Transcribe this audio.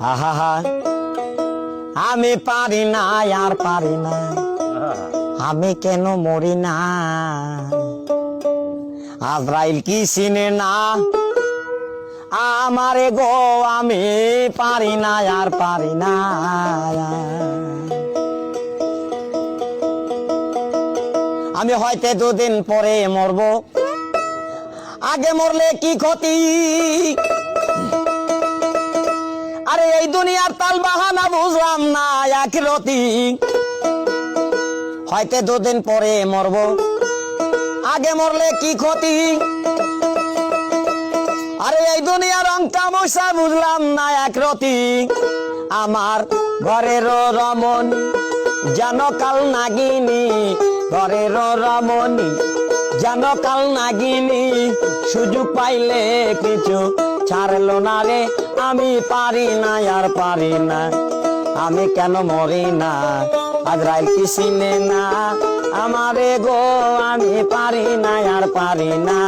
আহা আমি পারি না আর পারি না, আমি কেন মরি না। আজরাইল কি চিনে না আমারে গো, আমি পারি না আর পারি না। আমি হয়তো দুদিন পরে মরবো, আগে মরলে কি ক্ষতি। আরে এই দুনিয়ার তাল বাহানা বুঝলাম না আখিরাতি। হয়তো দুদিন পরে মরবো, আগে মরলে কি ক্ষতি। আরে এই দুনিয়ার রং তামাশা বুঝলাম না আখিরাতি। আমার ঘরের রমণী জানো কাল নাগিনী, ঘরের রমণী জানো কাল নাগিনী। সুযোগ পাইলে কিছু ছাড়লো না রে, আমি পারি না আর পারি না, আমি কেন মরি না। আজরাইল কি চিনে না আমারে গো, আমি পারি না আর পারি না।